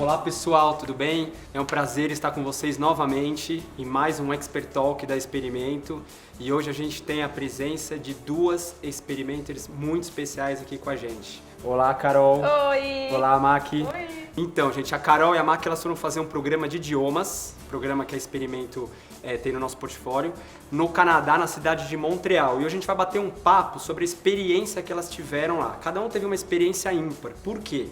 Olá pessoal, tudo bem? É um prazer estar com vocês novamente em mais um Expert Talk da Experimento. E hoje a gente tem a presença de duas experimenters muito especiais aqui com a gente. Olá, Carol. Oi! Olá, Maki. Oi! Então, gente, a Carol e a Maki elas foram fazer um programa de idiomas, programa que a Experimento tem no nosso portfólio, no Canadá, na cidade de Montreal. E hoje a gente vai bater um papo sobre a experiência que elas tiveram lá. Cada um teve uma experiência ímpar. Por quê?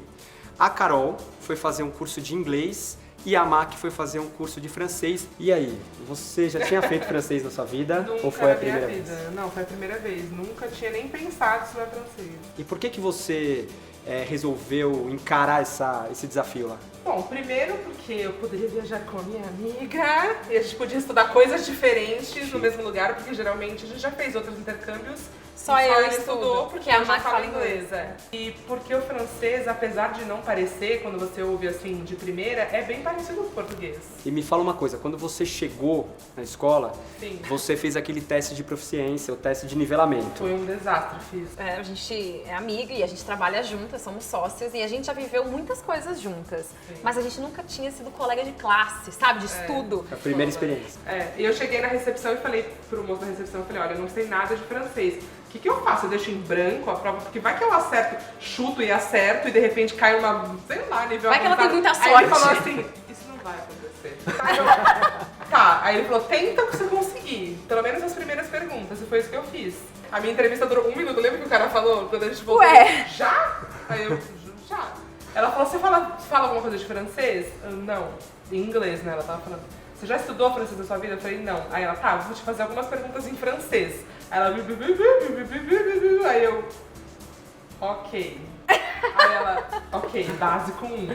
A Carol foi fazer um curso de inglês e a Maki foi fazer um curso de francês. E aí, você já tinha feito francês na sua vida? Nunca Ou foi a na minha primeira vida. vez? Não, foi a primeira vez. Nunca tinha nem pensado estudar francês. E por que você resolveu encarar esse desafio lá? Bom, primeiro porque eu poderia viajar com a minha amiga e a gente podia estudar coisas diferentes no mesmo lugar, porque geralmente a gente já fez outros intercâmbios. Só e eu ele estudo, estudou porque porque a eu já Maki falo fala inglês. E porque o francês, apesar de não parecer, quando você ouve assim de primeira, é bem parecido com o português. E me fala uma coisa, quando você chegou na escola, Sim. você fez aquele teste de proficiência, o teste de nivelamento. Foi um desastre, fiz. A gente é amiga e a gente trabalha juntas, somos sócias e a gente já viveu muitas coisas juntas. Sim. Mas a gente nunca tinha sido colega de classe, sabe? De estudo. A primeira experiência. E eu cheguei na recepção e falei pro moço da recepção, eu falei, olha, eu não sei nada de francês. O que eu faço? Eu deixo em branco a prova? Porque vai que eu acerto, chuto e acerto e de repente cai uma, sei lá, nível Vai que ela tem muita Aí ele sorte. falou assim, isso não vai acontecer. Aí ele falou, tenta você conseguir, pelo menos as primeiras perguntas, e foi isso que eu fiz. A minha entrevista durou 1 minuto, lembra que o cara falou? Quando a gente voltou, Ué. já? Aí eu, já. Ela falou, você fala alguma coisa de francês? Eu, não, em inglês, né? Ela tava falando, você já estudou francês na sua vida? Eu falei, não. Aí ela, tá, vou te fazer algumas perguntas em francês. Aí ela, aí eu, ok. Aí ela, ok, básico 1.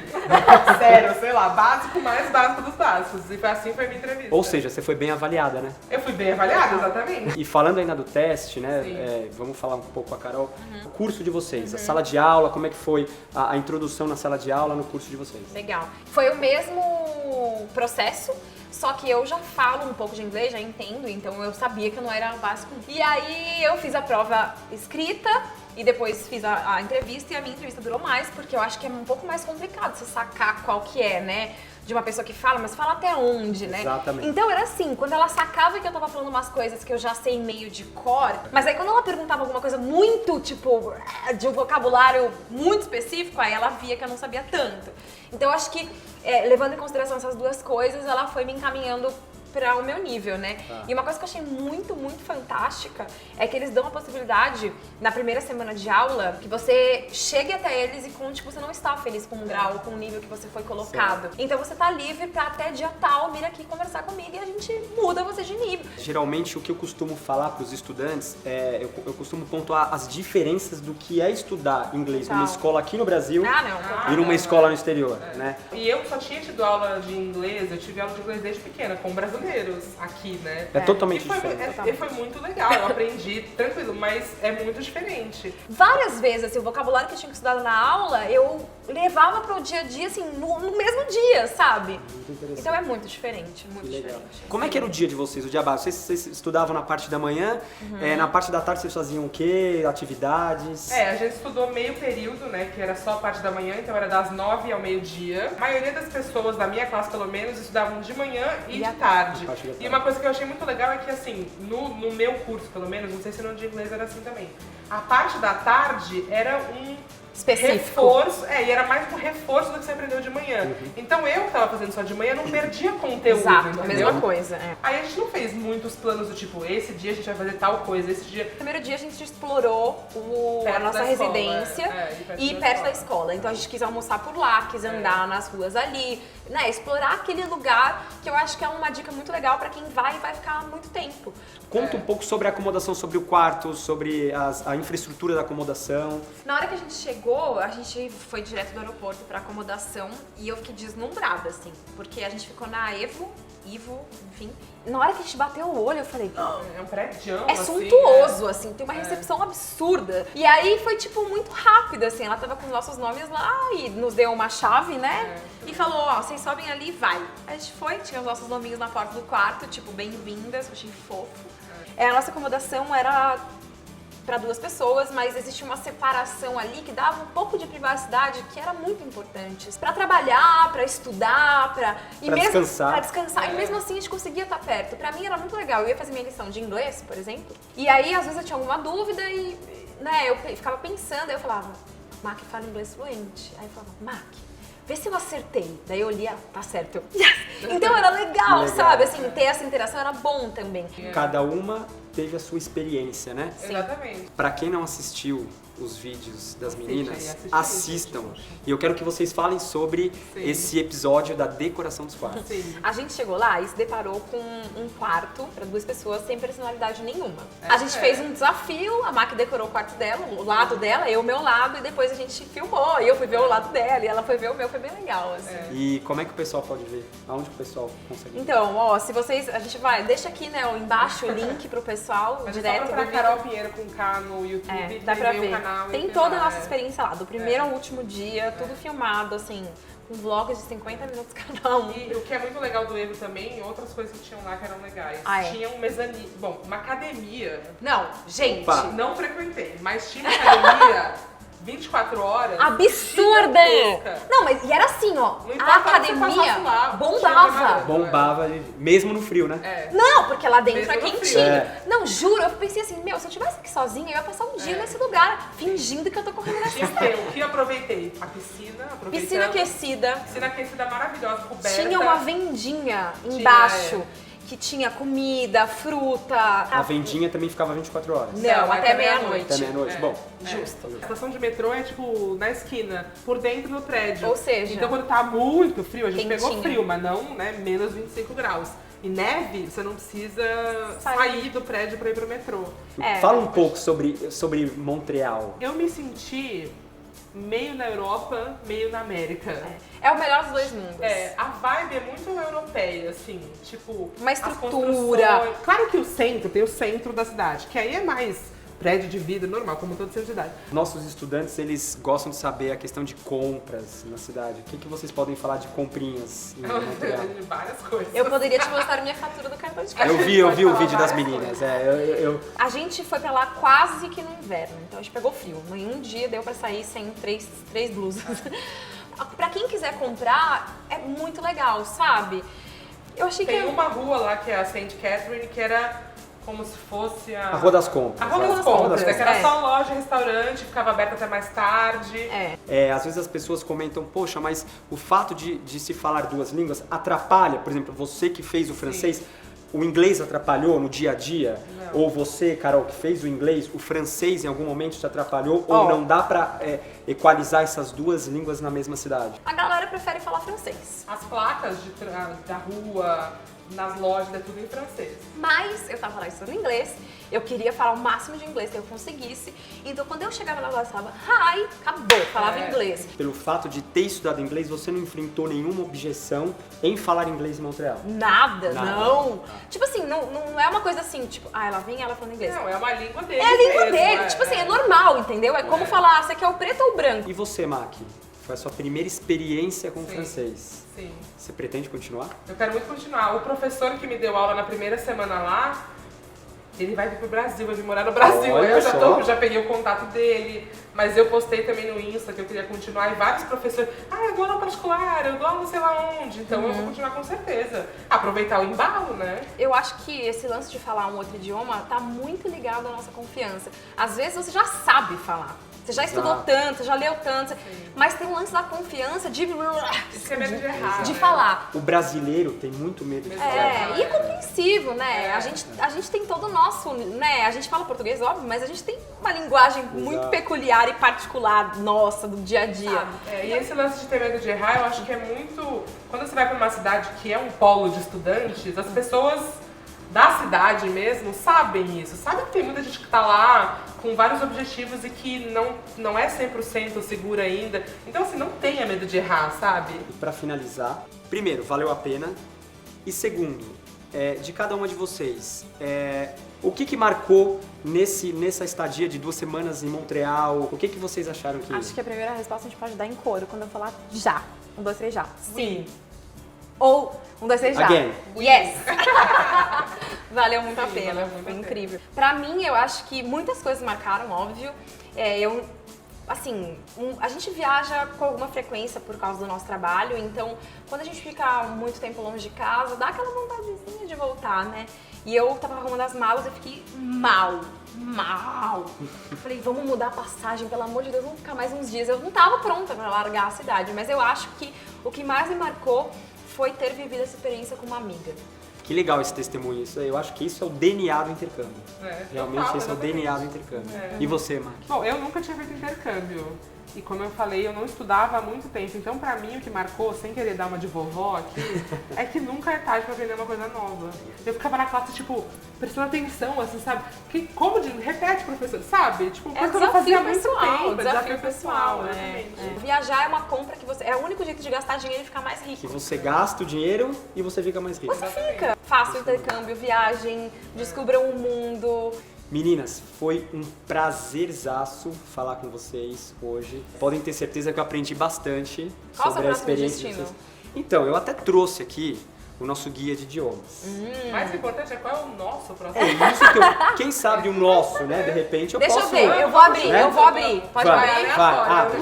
Sério, sei lá, básico mais básico dos básicos. E foi assim foi a minha entrevista. Ou seja, você foi bem avaliada, né? Eu fui bem avaliada, exatamente. E falando ainda do teste, né? Sim. Vamos falar um pouco com a Carol. O curso de vocês, a sala de aula, como é que foi a introdução na sala de aula no curso de vocês? Legal. Foi o mesmo processo, só que eu já falo um pouco de inglês, já entendo, então eu sabia que eu não era básico. E aí eu fiz a prova escrita e depois fiz a entrevista, e a minha entrevista durou mais, porque eu acho que é um pouco mais complicado você sacar qual que é, né? De uma pessoa que fala, mas fala até onde, né? Exatamente. Então era assim, quando ela sacava que eu tava falando umas coisas que eu já sei meio de cor, mas aí quando ela perguntava alguma coisa muito, tipo, de um vocabulário muito específico, aí ela via que eu não sabia tanto. Então eu acho que, levando em consideração essas duas coisas, ela foi me encaminhando para o meu nível, né? E uma coisa que eu achei muito, muito fantástica é que eles dão a possibilidade, na primeira semana de aula, que você chegue até eles e conte que você não está feliz com o grau, com o nível que você foi colocado. Então você tá livre para até dia tal vir aqui conversar comigo e a gente muda você de nível. Geralmente o que eu costumo falar para os estudantes eu costumo pontuar as diferenças do que é estudar inglês numa escola aqui no Brasil e numa escola no exterior, né? E eu só tinha tido aula de inglês, eu tive aula de inglês desde pequena, com brasileiros aqui, né? É totalmente E foi, diferente. e foi muito legal, eu aprendi tranquilo, mas é muito diferente. Várias vezes, assim, o vocabulário que eu tinha estudado na aula, eu levava pro dia a dia, assim, no mesmo dia, sabe? Muito interessante. Então é muito diferente, muito Que legal. diferente. Como é que era o dia de vocês, o dia básico? Vocês estudavam na parte da manhã, na parte da tarde vocês faziam o quê? Atividades? A gente estudou meio período, né, que era só a parte da manhã, então era das 9 ao meio-dia. A maioria das pessoas da minha classe, pelo menos, estudavam de manhã e de tarde. E uma coisa que eu achei muito legal é que, assim, no meu curso, pelo menos, não sei se no de inglês era assim também, a parte da tarde era um Específico. reforço, e era mais um reforço do que você aprendeu de manhã. Então eu que tava fazendo só de manhã não perdia conteúdo, Exato, a entendeu? mesma coisa. Aí a gente não fez muitos planos do tipo, esse dia a gente vai fazer tal coisa, esse dia... No primeiro dia a gente explorou a Perto nossa da escola, residência e perto da escola. Então a gente quis almoçar por lá, quis andar nas ruas ali, né? Explorar aquele lugar que eu acho que é uma dica muito legal pra quem vai e vai ficar muito tempo. Conta um pouco sobre a acomodação, sobre o quarto, sobre a infraestrutura da acomodação. Na hora que a gente chegou, a gente foi direto do aeroporto pra acomodação e eu fiquei deslumbrada, assim, porque a gente ficou na Ivo, enfim. Na hora que a gente bateu o olho, eu falei, É um prédio, é suntuoso, assim, tem uma recepção absurda. E aí foi, tipo, muito rápido, assim, ela tava com os nossos nomes lá e nos deu uma chave, né? E falou, ó, vocês sobem ali e vai. A gente foi, tinha os nossos nominhos na porta do quarto, tipo, bem-vindas, achei fofo. A nossa acomodação era para 2 pessoas, mas existe uma separação ali que dava um pouco de privacidade que era muito importante. Para trabalhar, para estudar, para descansar. Pra descansar. E mesmo assim a gente conseguia estar perto. Para mim era muito legal. Eu ia fazer minha lição de inglês, por exemplo, e aí às vezes eu tinha alguma dúvida e, né, eu ficava pensando, aí eu falava, Mac fala inglês fluente. Aí eu falava, Mac, vê se eu acertei. Daí eu olhia, tá certo. Eu, yes! Então era legal, sabe? Assim, ter essa interação era bom também. Cada uma teve a sua experiência, né? Sim. Exatamente. Pra quem não assistiu os vídeos das meninas, assiste, assistam. E eu quero que vocês falem sobre esse episódio da decoração dos quartos. Sim. A gente chegou lá e se deparou com um quarto para 2 pessoas sem personalidade nenhuma. A gente fez um desafio, a Mac decorou o quarto dela, o lado dela, eu o meu lado, e depois a gente filmou. E eu fui ver o lado dela e ela foi ver o meu, foi bem legal, assim. E como é que o pessoal pode ver? Aonde o pessoal consegue ver? Então, ó, se vocês, a gente vai, deixa aqui, né, embaixo o link pro pessoal, Mas direto é só do pra vídeo. Carol Pinheiro com K no YouTube, Dá pra ver ver. o canal. Tem e toda a lá, nossa experiência lá, do primeiro ao último dia, tudo filmado, assim, com vlogs de 50 minutos cada um. E o que é muito legal do Evo também, outras coisas que tinham lá que eram legais. Ah, é? Tinha um mezanino, bom, uma academia. Não, gente, Opa. Não frequentei, mas tinha uma academia 24 horas. absurda! gigantesca. Não, mas e era assim, ó, Não a importa onde você academia passasse lá, bombava. tinha Bombava, mesmo no frio, né? É. Não, porque lá dentro Mesmo é no frio. quentinho. É. Não, juro, eu pensei assim, meu, se eu tivesse aqui sozinha, eu ia passar um dia nesse lugar, fingindo que eu tô correndo nessa Tinha o quê? O que eu aproveitei? A piscina, aproveitando. piscina aquecida. Piscina aquecida maravilhosa, coberta. Tinha uma vendinha embaixo que tinha comida, fruta. A vendinha também ficava 24 horas. Não, até meia-noite. Até meia-noite. É. Bom, Justo. A estação de metrô é tipo na esquina, por dentro do prédio. Ou seja, então quando tá muito frio, a gente pegou quentinho. frio, mas não, né, menos 25 graus. E neve, você não precisa Sair. sair do prédio pra ir pro metrô. É. fala um pouco sobre Montreal. Eu me senti meio na Europa, meio na América. É o melhor dos 2 mundos. É, a vibe é muito europeia, assim, tipo... Uma as estrutura. construções. Claro que o centro, tem o centro da cidade, que aí é mais prédio de vida normal, como todo centro de cidade. Nossos estudantes, eles gostam de saber a questão de compras na cidade. O que vocês podem falar de comprinhas em Montreal? Várias coisas. Eu poderia te mostrar minha fatura do cartão de crédito. Eu vi o Pode vídeo falar das várias meninas. Eu A gente foi pra lá quase que no inverno, então a gente pegou frio. Em um dia deu pra sair sem três blusas. Pra quem quiser comprar, é muito legal, sabe? Eu achei Tem que... uma rua lá que é a St. Catherine, que era como se fosse a Rua das Compras. A Rua das É. Compras, Rua que era É. só loja, restaurante, ficava aberta até mais tarde. Às vezes as pessoas comentam, poxa, mas o fato de se falar 2 línguas atrapalha, por exemplo, você que fez o francês, o inglês atrapalhou no dia a dia? Não. Ou você, Carol, que fez o inglês, o francês em algum momento te atrapalhou? Ou não dá pra equalizar essas 2 línguas na mesma cidade? A galera prefere falar francês. As placas da rua, nas lojas, é tudo em francês. Mas eu tava lá estudando inglês, eu queria falar o máximo de inglês que eu conseguisse. Então quando eu chegava na loja, eu falava, hi, acabou, falava inglês. Pelo fato de ter estudado inglês, você não enfrentou nenhuma objeção em falar inglês em Montreal? Nada, Nada. não. Tipo assim, não é uma coisa assim, tipo, ela vem ela falando inglês. Não, é uma língua dele. É a língua mesmo, dele, tipo assim, é normal, entendeu? É como falar, você quer o preto ou o branco? E você, Mac? Foi a sua primeira experiência com o Sim. francês. Sim. Você pretende continuar? Eu quero muito continuar. O professor que me deu aula na primeira semana lá, ele vai vir pro Brasil, vai vir morar no Brasil. Olha Eu só. já peguei o contato dele, mas eu postei também no Insta que eu queria continuar e vários professores, eu dou aula particular, eu dou aula não sei lá onde, então eu vou continuar com certeza. Aproveitar o embalo, né? Eu acho que esse lance de falar um outro idioma tá muito ligado à nossa confiança. Às vezes você já sabe falar. Você já estudou Exato. tanto, já leu tanto, mas tem um lance da confiança de Isso é medo de errar. de né? falar. O brasileiro tem muito medo de falar. E é compreensível, né? É. A gente tem todo o nosso, né? A gente fala português, óbvio, mas a gente tem uma linguagem muito peculiar e particular nossa, do dia a dia. E esse lance de ter medo de errar, eu acho que é muito... Quando você vai pra uma cidade que é um polo de estudantes, as pessoas da cidade mesmo sabem isso. Sabem que tem muita gente que tá lá com vários objetivos e que não é 100% segura ainda. Então, assim, não tenha medo de errar, sabe? E para finalizar, primeiro, valeu a pena. E segundo, de cada uma de vocês, o que marcou nessa estadia de 2 semanas em Montreal? O que vocês acharam que... Acho que a primeira resposta a gente pode dar em coro, quando eu falar já. 1, 2, 3, já. Sim. Ou 1, 2, 3 já. Again. Yes! Valeu muito a Sim, pena, valeu muito foi a pena. incrível. Pra mim, eu acho que muitas coisas marcaram, óbvio. A gente viaja com alguma frequência por causa do nosso trabalho, então quando a gente fica muito tempo longe de casa, dá aquela vontadezinha de voltar, né? E eu tava arrumando as malas e fiquei mal. Falei, vamos mudar a passagem, pelo amor de Deus, vamos ficar mais uns dias. Eu não tava pronta pra largar a cidade, mas eu acho que o que mais me marcou foi ter vivido essa experiência com uma amiga. Que legal esse testemunho. Eu acho que isso é o DNA do intercâmbio. Realmente total, esse é o exatamente. DNA do intercâmbio. E você, Mac? Bom, eu nunca tinha feito intercâmbio. E como eu falei, eu não estudava há muito tempo. Então, pra mim, o que marcou, sem querer dar uma de vovó aqui, é que nunca é tarde pra aprender uma coisa nova. Eu ficava na classe, tipo, prestando atenção, assim, sabe? Repete, professor, sabe? Tipo, coisa que eu não fazia há muito tempo. Desafio pessoal, exatamente. Viajar é uma compra que você... É o único jeito de gastar dinheiro e ficar mais Que rico. você gasta o dinheiro e você fica mais rico. Você fica. Faça o intercâmbio, viagem, descubram o mundo. Meninas, foi um prazerzaço falar com vocês hoje. Podem ter certeza que eu aprendi bastante Qual o seu sobre a próximo experiência de destino? vocês. Então, eu até trouxe aqui o nosso guia de idiomas. Mais importante é qual é o nosso próximo. É isso que eu, quem sabe o nosso, né? De repente eu Deixa posso... eu ver, eu vou abrir, né? eu vou abrir. Pode Vai, abrir? vai, abre,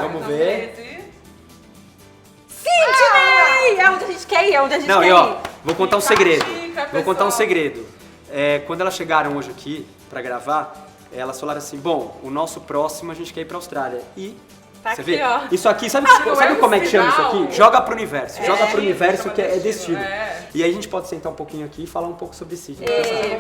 vamos ver. Sidney! É onde a gente quer ir, é onde a gente Não, quer e ó, ir. vou contar um Fica a segredo. dica, Vou contar um pessoal. segredo. Quando elas chegaram hoje aqui pra gravar, elas falaram assim, bom, o nosso próximo a gente quer ir pra Austrália. E Tá você aqui, vê? ó. Isso aqui, sabe é um como é que chama isso sinal. aqui? Joga pro universo. Joga pro isso, universo chama que é destino, destino. é. E aí a gente pode sentar um pouquinho aqui e falar um pouco sobre Sydney.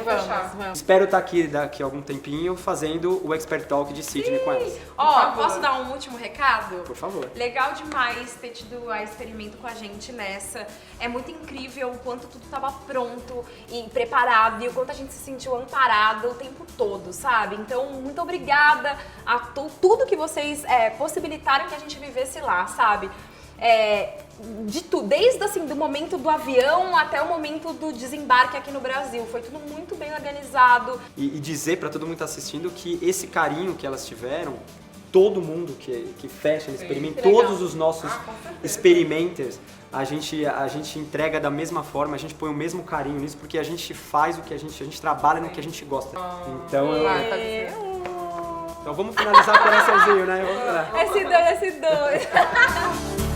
Vamos. Espero estar aqui daqui a algum tempinho fazendo o Expert Talk de Sydney com elas. Ó, favor. posso dar um último recado? Por favor. Legal demais ter tido a experimento com a gente nessa. É muito incrível o quanto tudo estava pronto e preparado e o quanto a gente se sentiu amparado o tempo todo, sabe? Então, muito obrigada a tudo que vocês possibilitaram que a gente vivesse lá, sabe? De tudo, desde assim, do momento do avião até o momento do desembarque aqui no Brasil. Foi tudo muito bem organizado. E dizer pra todo mundo que tá assistindo que esse carinho que elas tiveram, todo mundo que fecha no experimento, que legal. todos os nossos Com certeza. experimenters, a gente entrega da mesma forma, a gente põe o mesmo carinho nisso, porque a gente faz o que a gente trabalha no que a gente gosta. Então, então vamos finalizar com o coraçãozinho, né? Vamos lá. Esse dois.